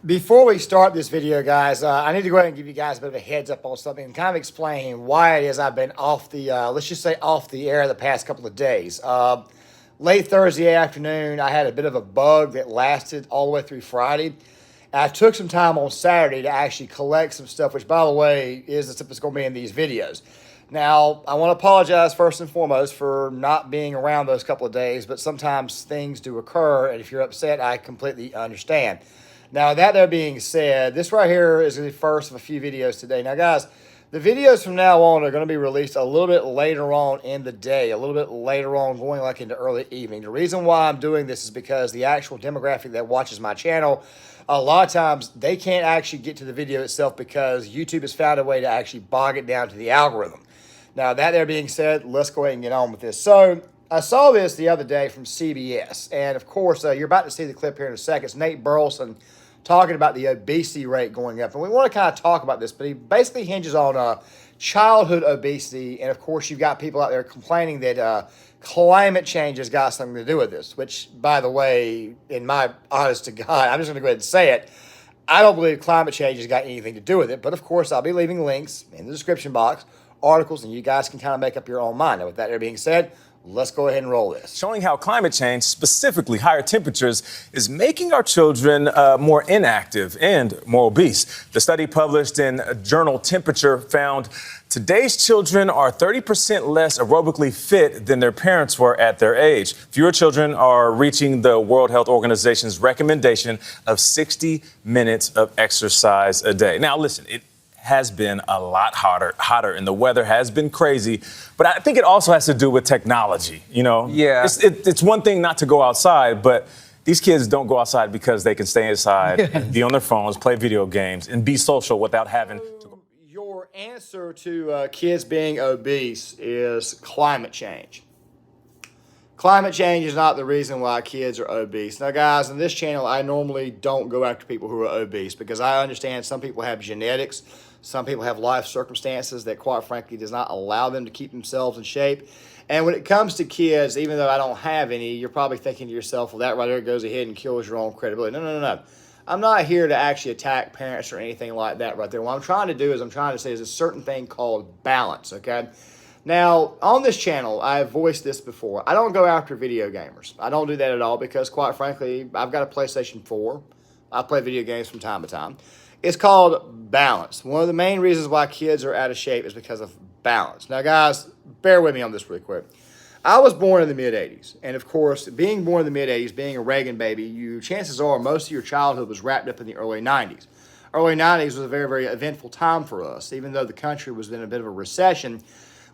Before we start this video, guys, I need to go ahead and give you guys a bit of a heads up on something and kind of explain why it is I've been off the, let's just say off the air the past couple of days. Late Thursday afternoon, I had a bit of a bug that lasted all the way through Friday. I took some time on Saturday to actually collect some stuff, which, by the way, is the stuff that's going to be in these videos. Now, I want to apologize first and foremost for not being around those couple of days, but sometimes things do occur, and if you're upset, I completely understand. Now, that there being said, this right here is the first of a few videos today. Now, guys, the videos from now on are going to be released a little bit later on in the day, a little bit later on, going like into early evening. The reason why I'm doing this is because the actual demographic that watches my channel, a lot of times they can't actually get to the video itself because YouTube has found a way to actually bog it down to the algorithm. Now, that there being said, let's go ahead and get on with this. So, I saw this the other day from CBS, and of course, you're about to see the clip here in a second. It's Nate Burleson talking about the obesity rate going up. And we want to kind of talk about this, but he basically hinges on childhood obesity. And of course, you've got people out there complaining that climate change has got something to do with this, which, by the way, in my honest to God, I'm just going to go ahead and say it. I don't believe climate change has got anything to do with it. But of course, I'll be leaving links in the description box, articles, and you guys can kind of make up your own mind. Now, with that there being said, let's go ahead and roll this. Showing how climate change, specifically higher temperatures, is making our children more inactive and more obese. The study published in journal Temperature found today's children are 30% less aerobically fit than their parents were at their age. Fewer children are reaching the World Health Organization's recommendation of 60 minutes of exercise a day. Now, listen, it has been a lot hotter, and the weather has been crazy. But I think it also has to do with technology, you know? Yeah. It's one thing not to go outside, but these kids don't go outside because they can stay inside and be on their phones, play video games, and be social without having to go. Your answer to kids being obese is climate change. Climate change is not the reason why kids are obese. Now, guys, on this channel, I normally don't go after people who are obese because I understand some people have genetics. Some people have life circumstances that, quite frankly, does not allow them to keep themselves in shape. And when it comes to kids, even though I don't have any, you're probably thinking to yourself, well, that right there goes ahead and kills your own credibility. No. I'm not here to actually attack parents or anything like that right there. What I'm trying to do is I'm trying to say there's a certain thing called balance, okay? Now, on this channel, I've voiced this before. I don't go after video gamers. I don't do that at all because, quite frankly, I've got a PlayStation 4. I play video games from time to time. It's called balance. One of the main reasons why kids are out of shape is because of balance. Now, guys, bear with me on this really quick. I was born in the mid-'80s, and of course, being born in the mid-'80s, being a Reagan baby, chances are most of your childhood was wrapped up in the early 90s. Early 90s was a very, very eventful time for us. Even though the country was in a bit of a recession,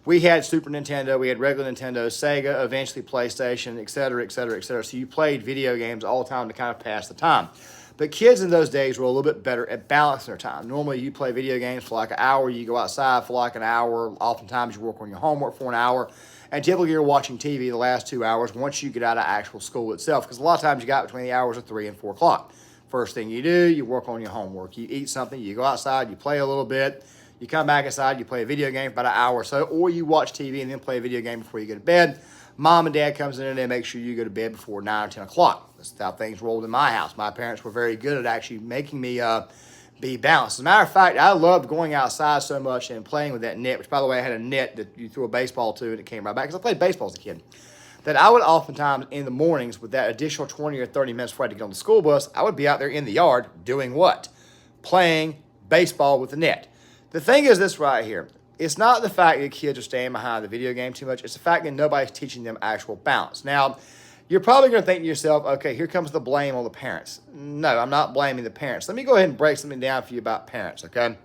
we had Super Nintendo, we had regular Nintendo, Sega, eventually PlayStation, et cetera, et cetera, et cetera. So you played video games all the time to kind of pass the time. But kids in those days were a little bit better at balancing their time. Normally, you play video games for like an hour, you go outside for like an hour. Oftentimes, you work on your homework for an hour. And typically, you're watching TV the last 2 hours once you get out of actual school itself. Because a lot of times, you got between the hours of 3 and 4 o'clock. First thing you do, you work on your homework. You eat something, you go outside, you play a little bit. You come back inside, you play a video game for about an hour or so, or you watch TV and then play a video game before you go to bed. Mom and dad comes in and they make sure you go to bed before 9 or 10 o'clock. That's how things rolled in my house. My parents were very good at actually making me be balanced. As a matter of fact, I loved going outside so much and playing with that net, which, by the way, I had a net that you threw a baseball to and it came right back, because I played baseball as a kid, that I would oftentimes in the mornings with that additional 20 or 30 minutes before I had to get on the school bus, I would be out there in the yard doing what? Playing baseball with the net. The thing is this right here. It's not the fact that kids are staying behind the video game too much. It's the fact that nobody's teaching them actual balance. Now, you're probably going to think to yourself, okay, here comes the blame on the parents. No, I'm not blaming the parents. Let me go ahead and break something down for you about parents, okay?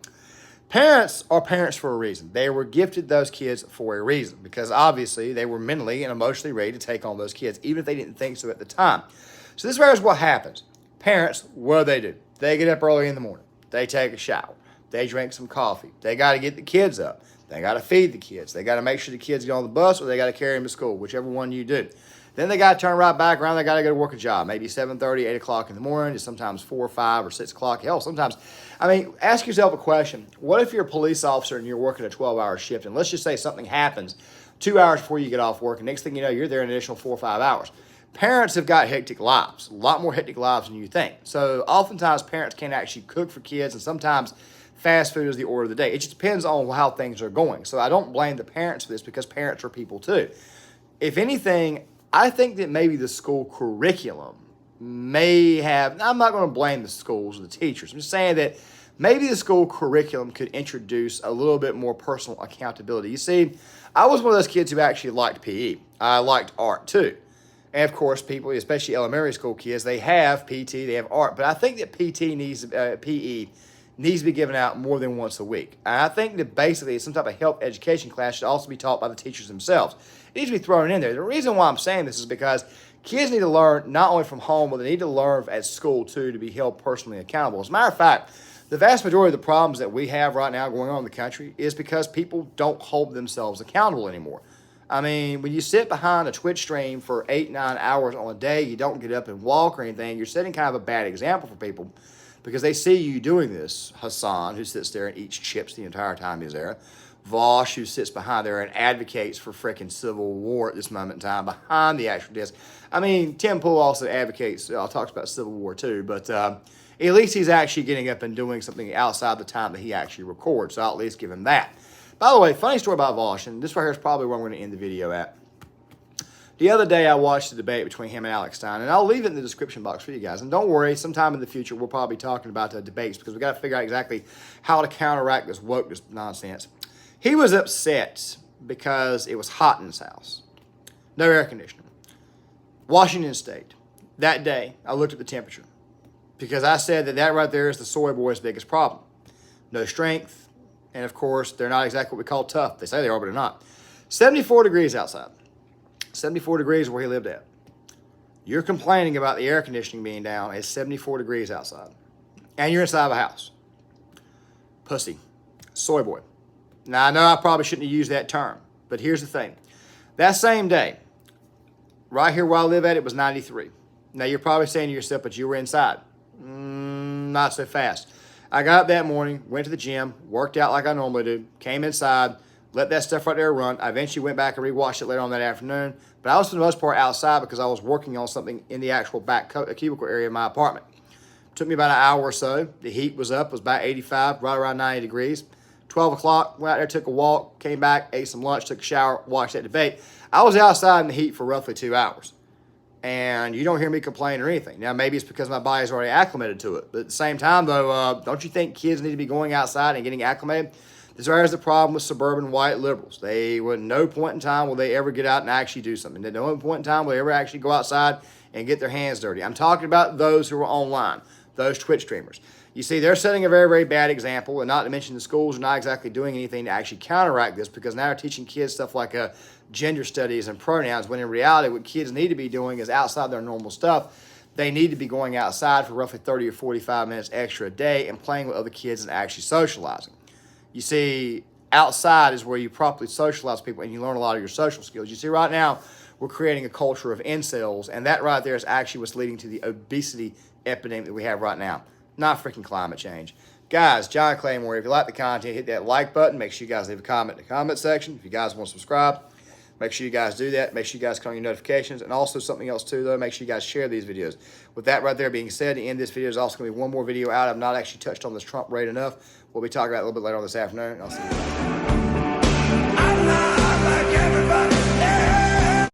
Parents are parents for a reason. They were gifted those kids for a reason because obviously they were mentally and emotionally ready to take on those kids, even if they didn't think so at the time. So this is what happens. Parents, what do? They get up early in the morning. They take a shower. They drink some coffee. They got to get the kids up. They got to feed the kids. They got to make sure the kids get on the bus or they got to carry them to school, whichever one you do. Then they got to turn right back around. They got to go to work a job, maybe 7:30, 8 o'clock in the morning, sometimes 4 or 5 or 6 o'clock. Hell, sometimes, ask yourself a question. What if you're a police officer and you're working a 12-hour shift, and let's just say something happens 2 hours before you get off work, and next thing you know, you're there an additional 4 or 5 hours. Parents have got hectic lives, a lot more hectic lives than you think. So oftentimes parents can't actually cook for kids, and sometimes fast food is the order of the day. It just depends on how things are going. So I don't blame the parents for this, because parents are people too. If anything, I think that maybe the school curriculum may have, I'm not going to blame the schools or the teachers. I'm just saying that maybe the school curriculum could introduce a little bit more personal accountability. You see, I was one of those kids who actually liked PE. I liked art too. And of course, people, especially elementary school kids, they have PT, they have art. But I think that PE needs to be given out more than once a week. And I think that basically some type of health education class should also be taught by the teachers themselves. It needs to be thrown in there. The reason why I'm saying this is because kids need to learn not only from home, but they need to learn at school too, to be held personally accountable. As a matter of fact, the vast majority of the problems that we have right now going on in the country is because people don't hold themselves accountable anymore. I mean, when you sit behind a Twitch stream for 8-9 hours on a day, you don't get up and walk or anything, you're setting kind of a bad example for people, because they see you doing this. Hassan, who sits there and eats chips the entire time he's there. Vosh, who sits behind there and advocates for frickin' civil war at this moment in time behind the actual desk. I mean, Tim Pool also advocates, talks about civil war too, but at least he's actually getting up and doing something outside the time that he actually records, so I'll at least give him that. By the way, funny story about Vosh, and this right here is probably where I'm going to end the video at. The other day I watched the debate between him and Alex Stein, and I'll leave it in the description box for you guys. And don't worry, sometime in the future we'll probably be talking about the debates, because we've got to figure out exactly how to counteract this wokeness nonsense. He was upset because it was hot in his house. No air conditioning. Washington State. That day, I looked at the temperature, because I said that right there is the soy boy's biggest problem. No strength. And of course, they're not exactly what we call tough. They say they are, but they're not. 74 degrees outside. 74 degrees is where he lived at. You're complaining about the air conditioning being down. It's 74 degrees outside. And you're inside of a house. Pussy. Soy boy. Now, I know I probably shouldn't have used that term, but here's the thing. That same day, right here where I live at, it was 93. Now, you're probably saying to yourself, but you were inside. Not so fast. I got up that morning, went to the gym, worked out like I normally do, came inside, let that stuff right there run. I eventually went back and rewatched it later on that afternoon, but I was for the most part outside because I was working on something in the actual back cubicle area of my apartment. Took me about an hour or so. The heat was up, it was about 85, right around 90 degrees. 12 o'clock, went out there, took a walk, came back, ate some lunch, took a shower, watched that debate. I was outside in the heat for roughly 2 hours. And you don't hear me complain or anything. Now, maybe it's because my body's already acclimated to it. But at the same time, though, don't you think kids need to be going outside and getting acclimated? This is the problem with suburban white liberals. They, at no point in time will they ever get out and actually do something. At no point in time will they ever actually go outside and get their hands dirty. I'm talking about those who are online, those Twitch streamers. You see, they're setting a very, very bad example, and not to mention the schools are not exactly doing anything to actually counteract this, because now they're teaching kids stuff like gender studies and pronouns, when in reality what kids need to be doing is outside their normal stuff. They need to be going outside for roughly 30 or 45 minutes extra a day and playing with other kids and actually socializing. You see, outside is where you properly socialize people and you learn a lot of your social skills. You see, right now we're creating a culture of incels, and that right there is actually what's leading to the obesity epidemic that we have right now. Not freaking climate change. Guys, John Claymore, if you like the content, hit that like button. Make sure you guys leave a comment in the comment section. If you guys want to subscribe, make sure you guys do that. Make sure you guys click on your notifications. And also something else too, though, make sure you guys share these videos. With that right there being said, the end of this video is also going to be one more video out. I've not actually touched on this Trump raid enough. We'll be talking about it a little bit later on this afternoon. I'll see you later.